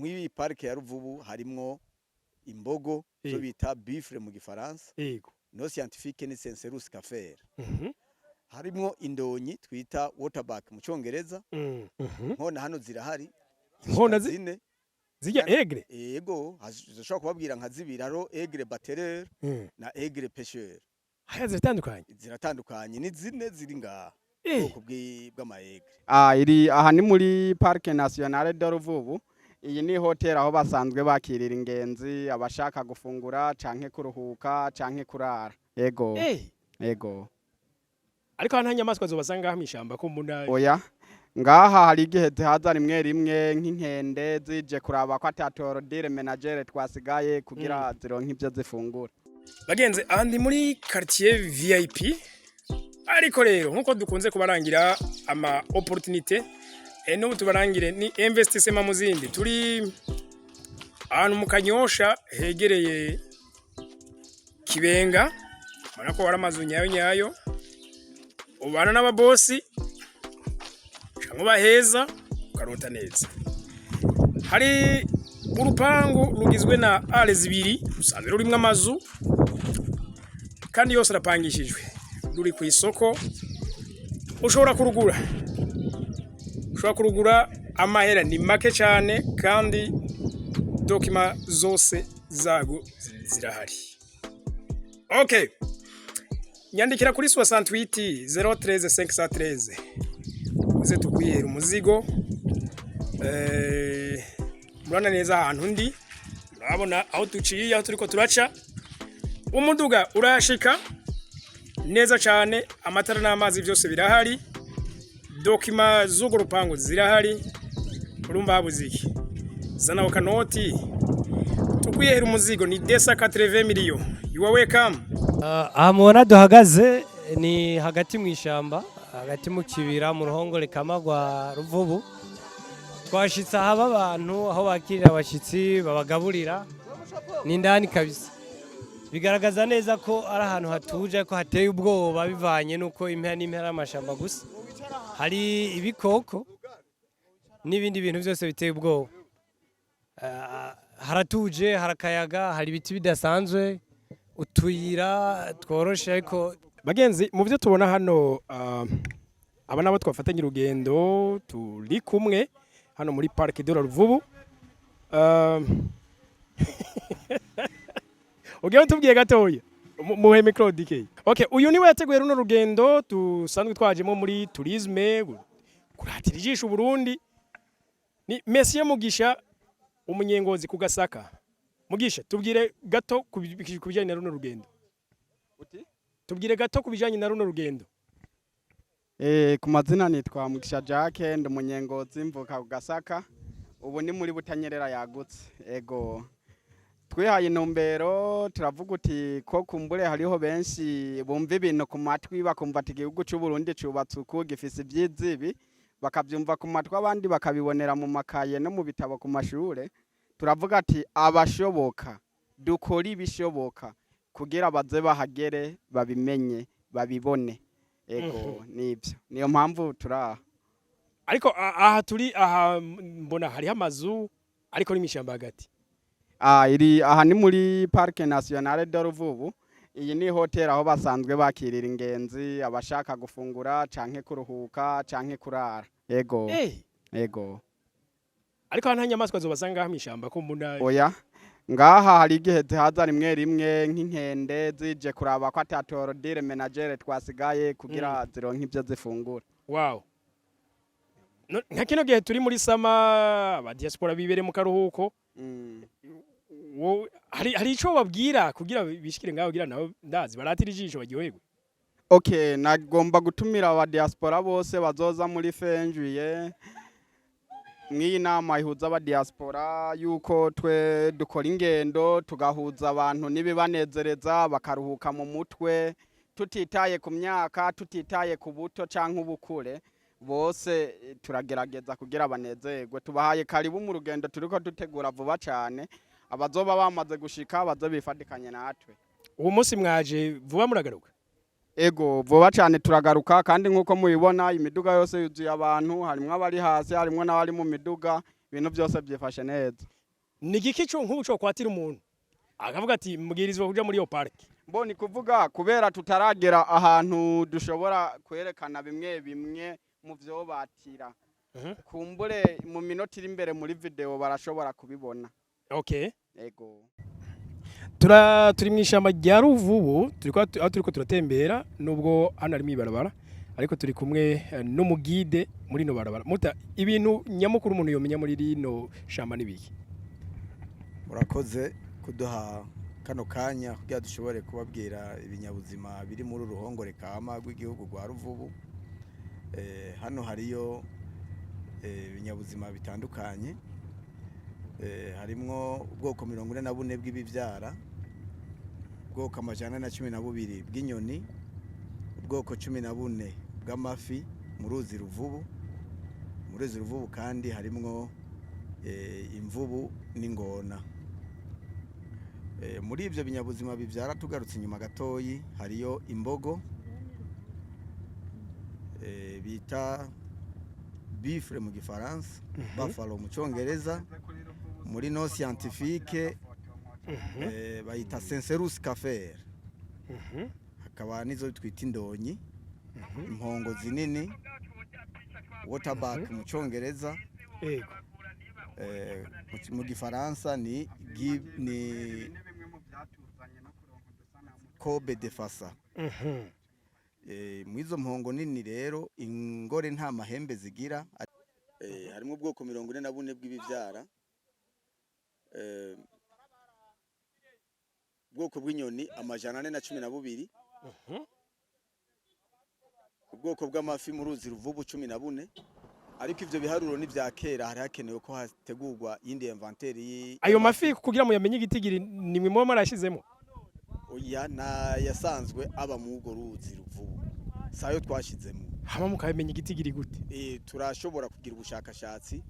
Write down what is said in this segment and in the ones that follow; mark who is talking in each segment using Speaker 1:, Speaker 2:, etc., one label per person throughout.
Speaker 1: mw'iyi parike ya Ruvubu harimwo imbogo zo bita buffle mu gifaransa.
Speaker 2: Yego.
Speaker 1: No scientifique ni Cencerus cafer. Harimwo indonyi twita waterback mu Congereza. Nkona hano zirahari.
Speaker 2: Nkona zine zijya egre.
Speaker 1: Yego, zishobora kubabwira nka zibiraro egre batterer na egre pêcheur.
Speaker 2: Haya ziratandukanye
Speaker 1: ni zine ziri ngaha bw'amaegre.
Speaker 3: Iri aha ni muri Parc National de Ruvubu. Iyi ni hotel aho basanzwe bakirira ingenzi abashaka gufungura canke kuruhuka canke kurara. Yego. Yego.
Speaker 2: Ariko nta nyamaswa zobasanga hamwe ishamba ko mbona.
Speaker 3: Oya. Ngaha hari igihe haza rimwe rimwe nk'inkende zije kuraba ko atatoro dire menagere twasigaye kugira zironke ivyo zifungura.
Speaker 2: Bagenze ahandi muri quartier VIP. Ariko rero nkuko dukunze kubarangira ama opportunité n'ubu tubarangire ni investissement mu zindi turi ahantu mu Kanyosha hegereye Kibenga marako waramazu nyayo ubana n'ababosi cyangwa baheza ukarota neza. Hari urupangu rugizwe na ale zibiri rusanzwe rurimwe amazu kandi yose arapangishijwe ruri ku isoko ushobora kurugura amahera ni make cyane kandi dokima zose zago zirahari. Okay, nyandikira kuri 68 013 513 uze tukwihera umuzigo. Murana neza ahantu ndi urabona aho tuciye aho turiko turaca umuduga urashika neza cyane, amatara n'amazi byose birahari, dokima z'ugo rupangu zirahari. Urumva habuziki zana wakanoti tukwihera umuzigo ni 280 million. You are welcome.
Speaker 4: Amubona duhagaze ni hagati mu ishamba, hagati mu kibira mu ruhongore kamagwa Ruvubu. Twashitse haba abantu aho bakirira abashitsi babagaburira ni ndani kabisa. Bigaragaza neza ko ari ahantu hatuje ko hateye ubwoba bivanye nuko impera amashamba gusa. Hari ibikoko n'ibindi bintu byose biteye ubwoba. Haratuje, harakayaga, hari ibiti bidasanzwe, utuyira tworoshe. Ariko
Speaker 2: bagenzi mu byo tubona hano aba nabo twafatanye urugendo turi kumwe hano muri Parc de Ruvubu. Ugiye tubwiye gatoya muhe micro DK. Okay, uyu niwe yateguye runo rugendo tusanzwe twajemo muri tourisme kuratira ijisho Burundi. Ni Monsieur Mugisha umunyengozi ku Gasaka. Mugisha tubwire gato kubijanye na runo rugendo. Tubwire gato kubijanye na runo rugendo.
Speaker 3: Ku mazina nitwa Mugisha Jacques ndi umunyengozi mvuka ku Gasaka. Ubu ni muri Butanyerera yagutse. Ego. Twihaye intumbero turavuga uti ko kumbure hariho benshi bumva ibintu ku matwi bakumva ati igihugu cy'u Burundi cyubatse uko gifise ibyizibi, bakabyumva ku matwi abandi bakabibonera mu makaye no mu bitabo ku mashure. Turavuga ati abashoboka dukora ibishoboka kugira baze bahagere babimenye babibone. Ego nibyo niyo mpamvu turaha.
Speaker 2: Ariko aha turi aha mbona hari amazu ariko n'imishamba hagati.
Speaker 3: Iri aha ni muri Parc National de Ruvubu. Iyi ni hotel aho basanzwe bakirira ingenzi abashaka gufungura canke kuruhuka canke kurara. Yego. Yego.
Speaker 2: Ariko nta nyamaswa zobasanga hamwe ishamba ko mbona.
Speaker 3: Oya. Ngaha hari igihe haza rimwe rimwe nk'inkende zije kuraba ko atatoro dire menagere twasigaye kugira zironke ivyo zifungura.
Speaker 2: Wow. Nka kino gihe turi muri sama aba diaspora bibere mu karuhuko. Hari ico babwira kugira bishikire ngaho kugira naho ndazi baratira ijisho bagihwegwe.
Speaker 3: Okay, nagomba gutumira aba diaspora bose bazoza muri fenjuye. Mw'iyi nama ihuza aba diaspora yuko twe dukora ingendo tugahuza abantu nibibanezereza bakaruhuka mu mutwe tutitaye ku myaka, tutitaye ku buto canke ubukure. Bose turagerageza kugira abanezerwe. Tubahaye karibu mu rugendo turiko dutegura vuba cyane. Abazoba bamaze gushika bazo bifadikanye natwe.
Speaker 2: Uwo munsi mwaje vuba muragaruka?
Speaker 3: Ego vuba cyane turagaruka kandi nkuko mubibona imiduga yose yuzuye abantu, harimwe abari hasi, harimwe n'abari mu miduga, ibintu byose byifashe neza.
Speaker 2: ni igiki cyo nk'ubu cyo kwatira umuntu akavuga ati mbwirizwa kuja muri iyo parike?
Speaker 3: Mboni kuvuga kubera tutaragera ahantu dushobora kwerekana bimwe bimwe mu byo batira. Kumbure mu minota iri imbere muri video barashobora kubibona.
Speaker 2: Okay.
Speaker 3: Ego.
Speaker 2: Turi mu ishyamba rya Ruvubu, aho turiko turatembera nubwo hano ari mwibarabara, ariko turi kumwe n'umugide muri no barabara. Muta ibintu nyamukuru umuntu yomenya muri rino shamba nibiki?
Speaker 1: Murakoze kuduha kano kanya kugira dushobore kubabwira ibinyabuzima biri muri uruhongore kama rw'igihugu rwa Ruvubu. Hano hariyo ibinyabuzima bitandukanye, harimwo ubwoko 44 bw'ibivyara, ubwoko 112 bw'inyoni, ubwoko 14 bw'amafi mu ruzi Ruvubu. Mu ruzi Ruvubu kandi harimwo imvubu n'ingona. Muri ivyo binyabuzima bivyara tugarutse inyuma gatoyi hariyo imbogo bita bifre mu gifaransa, buffalo mu cyongereza, muri no scientifique bayita Cencerus cafer. Hakaba nizo twita indonyi, impongo zinini, waterback mu cyongereza, mu gifaransa ni Kobe de Fassa. Mwizo mpongo nini rero ingore nta mahembe zigira. Harimo ubwoko 44 bw'ibivyara, ubwoko bw'inyoni 112, ubwoko bw'amafi mu ruzi Ruvubu 14. Ariko ivyo biharuro ni vya kera, hari hakenewe ko hategurwa yindi inventaire.
Speaker 2: Ayo mafi kugira mu yamenye igitigiri ni mwe mwo marashizemo?
Speaker 1: Oya, na yasanzwe aba mu rugo ruzi Ruvubu, sayo twashizemo.
Speaker 2: Hama mukamenye igitigiri gute?
Speaker 1: Turashobora kugira ubushakashatsi,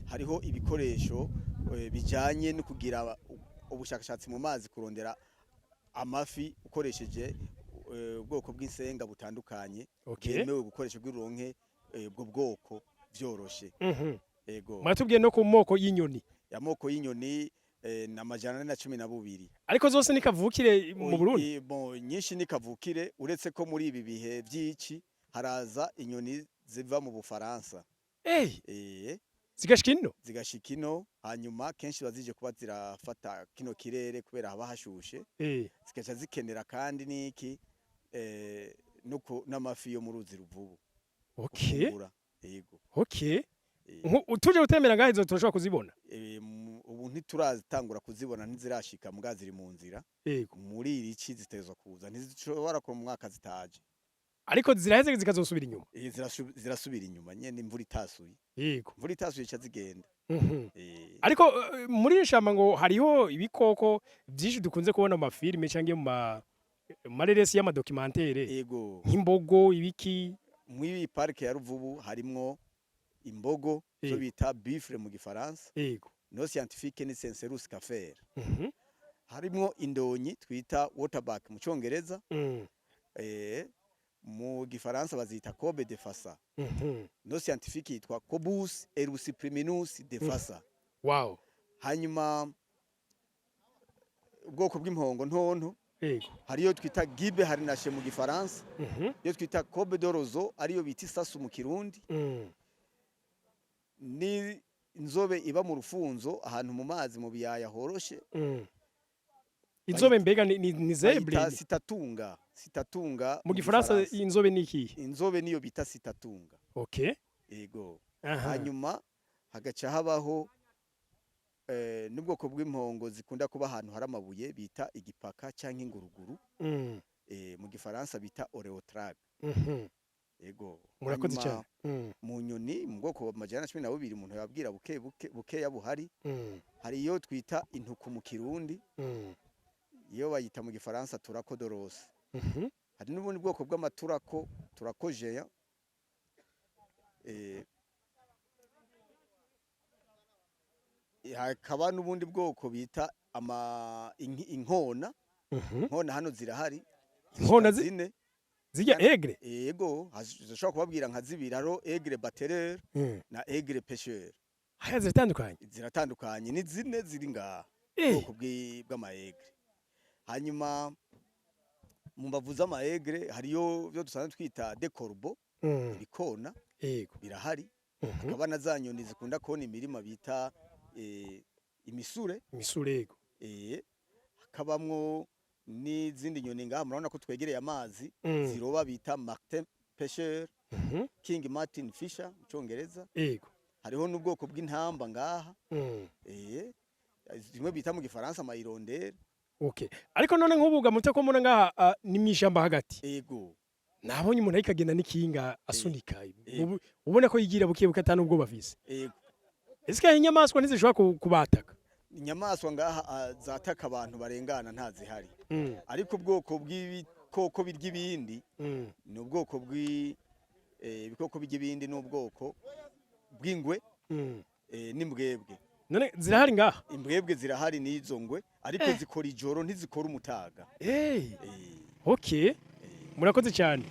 Speaker 1: hariho ibikoresho bijanye no kugira ubushakashatsi mu mazi, kurondera amafi ukoresheje ubwoko bw'insenga butandukanye, bwemewe gukoresha bw'ironke ubwo bwoko vyoroshe. Ego.
Speaker 2: Mwatubwiye no ku moko y'inyoni.
Speaker 1: Ya moko y'inyoni na 112.
Speaker 2: Ariko zose ni kavukire mu Burundi?
Speaker 1: Nyinshi ni kavukire, uretse ko muri ibi bihe by'iki haraza inyoni ziva mu Bufaransa. Zigashika ino, hanyuma kenshi bazije kuba zirafata kino kirere kubera haba hashushe. Zikaca zikenera kandi niki nuko n'amafi yo mu ruzi Ruvubu.
Speaker 2: Okay. Utuje gutemera ngahe zo turashobora kuzibona?
Speaker 1: Ubu ntiturazitangura kuzibona, ntizirashika mbwa ziri mu nzira. Muri irici zitezwa kuza, ntizishobora ko mu mwaka zitaje.
Speaker 2: Ariko ziraheze zikazosubira inyuma?
Speaker 1: Zirasubira inyuma nyene imvura itasuye. Imvura itasuye ica zigenda.
Speaker 2: Ariko muri ishamba ngo hariho ibikoko byinshi dukunze kubona mu mafilme canke mu mareresi y'amadocumentere. Nk'imbogo, ibiki.
Speaker 1: Muri parike ya Ruvubu harimwo imbogo zo bita bifre mu gifaransa, no scientifique ni Cencerus cafer. Harimwo indonyi twita waterback mu cyongereza, mu gifaransa bazita Kobe de Fassa. No scientifique yitwa Cobus erucipriminus de Fassa.
Speaker 2: Wow.
Speaker 1: Hanyuma ubwoko bw'impongo ntonto, hariyo twita gibe harinashe mu gifaransa, yo twita Kobe dorozo ariyo bita isasu mu kirundi. Ni inzobe iba mu rufunzo ahantu mu mazi mu biyaya horoshe.
Speaker 2: Inzobe mbega ni zebre?
Speaker 1: Sitatunga.
Speaker 2: Mu gifaransa inzobe ni iki?
Speaker 1: Inzobe niyo bita sitatunga.
Speaker 2: Okay.
Speaker 1: Ego. Hanyuma hagaca habaho n'ubwoko bw'impongo zikunda kuba ahantu hari amabuye bita igipaka canke inguruguru. Mu gifaransa bita oreotrag. Ego.
Speaker 2: Murakoze cyane.
Speaker 1: Mu nyoni mu bwoko bwa 112 umuntu yabwira buke yabuhari. Hariyo twita intuku mu kirundi. Iyo bayita mu gifaransa turakodoros. Hari n'ubundi bwoko bw'amaturako turakojeya. Hakaba n'ubundi bwoko bita inkona. Inkona hano zirahari.
Speaker 2: Inkona zine zijya aigle?
Speaker 1: Yego, zishobora kubabwira nka zibiraro aigle batterer na aigle pêcheur.
Speaker 2: Haya ziratandukanye.
Speaker 1: ziratandukanye ni zine ziri ngaha ubwoko bw'amaegre. Hanyuma mu mbavu z'amaegre hariyo byo dusanzwe twita de corbeau ibikona
Speaker 2: Yego.
Speaker 1: birahari. Hakaba na za nyoni zikunda kona imirima bita imisure.
Speaker 2: Yego.
Speaker 1: Hakabamwo n'izindi nyoni ngaha murabona ko twegereye amazi ziroba bita martin pêcheur, king martin fisher mu Congereza.
Speaker 2: Yego.
Speaker 1: Hariho n'ubwoko bw'intamba ngaha. Zimwe bita mu Gifaransa mairondere.
Speaker 2: Okay. Ariko none nk'ubuga mute ko muna ngaha ni mwishamba hagati.
Speaker 1: Yego.
Speaker 2: Nabonye umuntu ariko agenda n'ikinga asunika. Ubona ko yigira bukebuka atanu ubwo bafise.
Speaker 1: Yego.
Speaker 2: Ese inyamaswa ntizishobora kubataka?
Speaker 1: Inyamaswa ngaha zataka abantu barengana ntazihari. Ariko ubwoko bw'ibikoko birya ibindi ni ubwoko ibikoko birya ibindi n'ubwoko bw'ingwe n'imbwebwe.
Speaker 2: None zirahari ngaha?
Speaker 1: Imbwebwe zirahari n'izo ngwe ariko zikora ijoro ntizikora umutaga.
Speaker 2: Okay. Murakoze cyane.